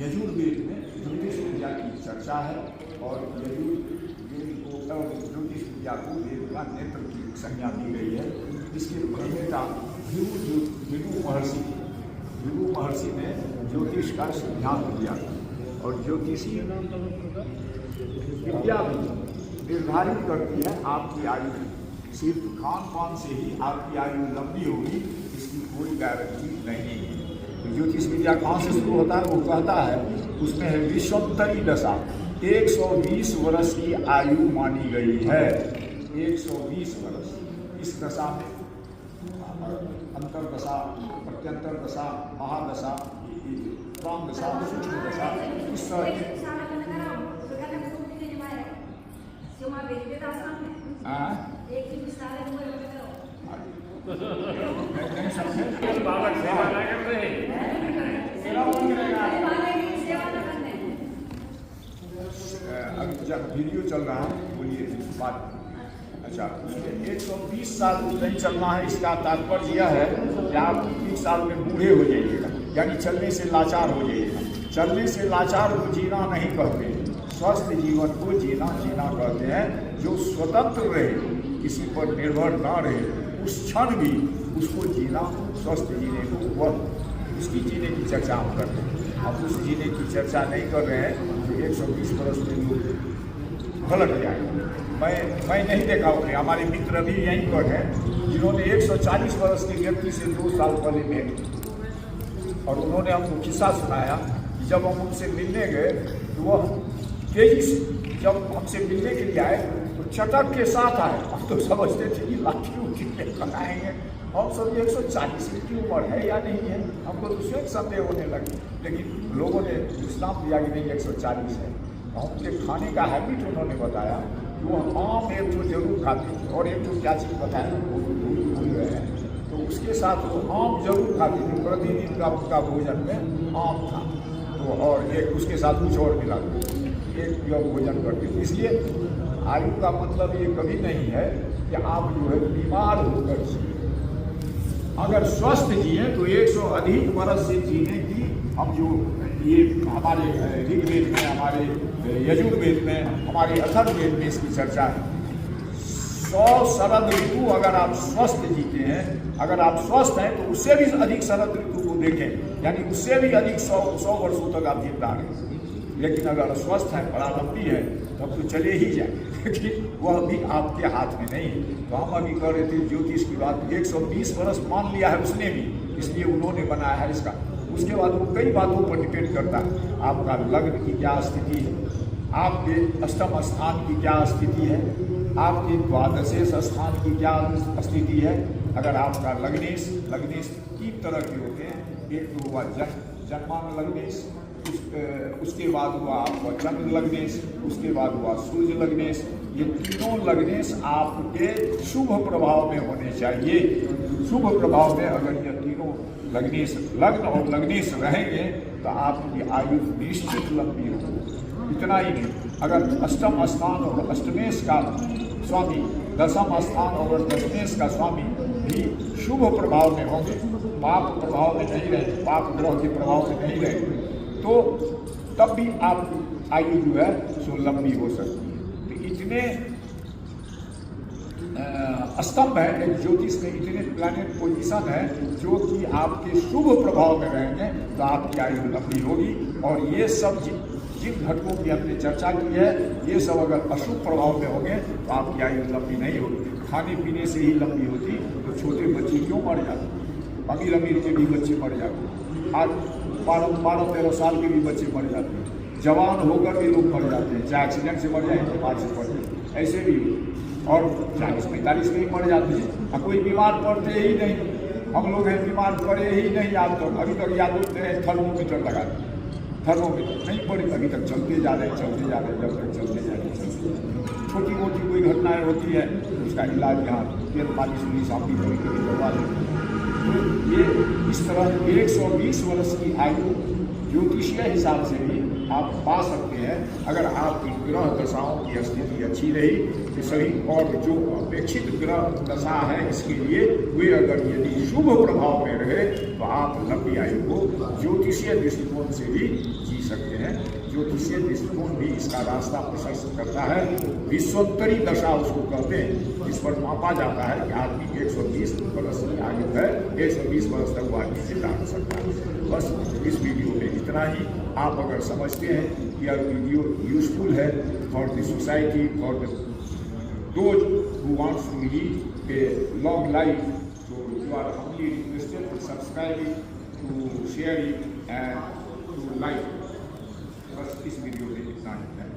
यजुर्वेद में ज्योतिष विद्या की चर्चा है और ज्योतिष विद्या को वेद का नेत्र की संज्ञा दी गई है। इसके प्रणेता भृगु महर्षि ने ज्योतिष का सिद्धांत दिया और ज्योतिषी विद्या भी निर्धारित करती है आपकी आयु। सिर्फ खान पान से ही आपकी आयु लंबी होगी इसकी कोई गारंटी नहीं है। तो ज्योतिष विद्या कहाँ से शुरू होता है? वो कहता है उसमें है विश्वोत्तरी दशा 120 वर्ष की आयु मानी गई है। 120 वर्ष इस दशा में अंतरदशा, प्रत्यंतर दशा, महादशा, प्राण दशा, सूक्ष्म दशा, इस तरह अभी जब वीडियो चल रहा है बोलिए बात। अच्छा, 120 साल नहीं चलना है, इसका तात्पर्य यह है कि आप 30 साल में बूढ़े हो जाइएगा, यानी चलने से लाचार हो जाइएगा। चलने से लाचार को जीना नहीं कहते, स्वस्थ जीवन को जीना कहते हैं। जो स्वतंत्र रहे, किसी पर निर्भर ना रहे, उस क्षण भी उसको जीना, स्वस्थ जीने को, वह उसकी जीने की चर्चा हम करते हैं। हम उस जीने की चर्चा नहीं कर रहे हैं जो 120 वर्ष में लोग गलत जाए। मैं नहीं देखा हूँ, हमारे मित्र भी यहीं पर हैं जिन्होंने 140 वर्ष के व्यक्ति से 2 साल पहले भेंट की और उन्होंने हमको किस्सा सुनाया कि जब हम उनसे मिलने गए तो वह तेजी से जब हमसे मिलने के लिए आए तो चटक के साथ आए। हम तो समझते थे कि लाठी उठी लेकर आएंगे, हम सब 140 की उम्र है या नहीं है, हमको तो स्वयं संदेह होने लगे। लेकिन लोगों ने विश्राम दिया कि नहीं 140 है। उनके खाने का हैबिट उन्होंने बताया कि वो आम एक तो जरूर खाते थे और एक तो क्या चीज़ बताया भूल रहे हैं, तो उसके साथ वो आम जरूर खाते थे। प्रतिदिन का उनका भोजन में आम था, तो और एक उसके साथ कुछ और मिला एक भोजन करते थे। इसलिए आयु का मतलब ये कभी नहीं है कि आप जो है बीमार होकर जिए। अगर स्वस्थ जिए तो 100 अधिक वर्ष से जीने की हम जो ये हमारे ऋग्वेद में, हमारे यजुर्वेद में, हमारे अथर्ववेद में इसकी चर्चा है। 100 शरद ऋतु अगर आप स्वस्थ जीते हैं, अगर आप स्वस्थ हैं तो उससे भी अधिक शरद ऋतु को देखें, यानी उससे भी अधिक 100 वर्षों तक आप जिंदा रहें। लेकिन अगर स्वस्थ है, बड़ा लंबी है, तब तो चले ही जाए, लेकिन वह भी आपके हाथ में नहीं है। तो हम अभी कर रहे थे ज्योतिष की बात, 120 वर्ष मान लिया है उसने भी, इसलिए उन्होंने बनाया है इसका। उसके बाद वो कई बातों पर डिपेंड करता है। आपका लग्न की क्या स्थिति है, आपके अष्टम स्थान की क्या स्थिति है, आपके द्वादशेश स्थान की क्या स्थिति है। अगर आपका लग्नेश 3 तरह के होते हैं, एक तो हुआ जन्मान लग्नेश, उसके बाद हुआ आपका चंद्र लग्नेश, उसके बाद हुआ सूर्य लग्नेश। ये तीनों लग्नेश आपके शुभ प्रभाव में होने चाहिए। शुभ प्रभाव में अगर ये तीनों लग्नेश, लग्न और लग्नेश रहेंगे तो आपकी आयु निश्चित लंबी होगी। इतना ही नहीं, अगर अष्टम स्थान और अष्टमेश का स्वामी, दशम स्थान और दशमेश का स्वामी भी शुभ प्रभाव में होंगे, पाप प्रभाव में नहीं रहे, पाप ग्रह के प्रभाव में नहीं रहे, तो तब भी आपकी आयु जो है सो लंबी हो सकती है। तो इतने स्तंभ है एक ज्योतिष में, इतने प्लैनेट पोजीशन है जो कि आपके शुभ प्रभाव में रहेंगे तो आपकी आयु लंबी होगी। और ये सब जिन घटकों की हमने चर्चा की है, ये सब अगर अशुभ प्रभाव में होंगे तो आपकी आयु लंबी नहीं होगी। खाने पीने से ही लंबी होती तो छोटे बच्चे क्यों मर जाते, अमीर के भी बच्चे मर जाते, आज 12-13 साल के भी बच्चे मर जाते हैं, जवान होकर भी लोग मर जाते हैं, चाहे एक्सीडेंट से मर जाए, बीमार से मर जाए, ऐसे भी और 40-45 में ही मर जाते हैं। कोई बीमार पड़ते ही नहीं, हम लोग हैं बीमार पड़े ही नहीं आज तक। अभी तक याद होते हैं थर्मोमीटर लगाते, थर्मोमीटर नहीं पड़े, अभी तक चलते जा रहे हैं, जब तक चलते जा रहे हैं। छोटी मोटी कोई घटनाएँ होती है उसका इलाज यहाँ तेल मालिश साफी कभी करवा लेते हैं। तो ये इस तरह 120 वर्ष की आयु ज्योतिषीय हिसाब से भी आप पा सकते हैं। अगर आपकी ग्रह दशाओं की स्थिति अच्छी रही तो सही, और जो अपेक्षित ग्रह दशा है इसके लिए वे अगर यदि शुभ प्रभाव में रहे तो आप लंबी आयु को ज्योतिषीय दृष्टिकोण से भी जी सकते हैं। ज्योतिषीय दृष्टिकोण भी इसका रास्ता प्रशस्त करता है। विश्वोत्तरी दशा उसको कहते हैं, जिस पर मापा जाता है कि आदमी 120 वर्ष की आयु है, 120 वर्ष तक वो आदमी जिंदा हो सकता है। बस इस वीडियो में इतना ही। आप अगर समझते हैं कि यह वीडियो यूजफुल है for the society, for those who wants to lead a long life, so you are humbly requested to subscribe it, to share it and to like। बस इस वीडियो में इतना ही है।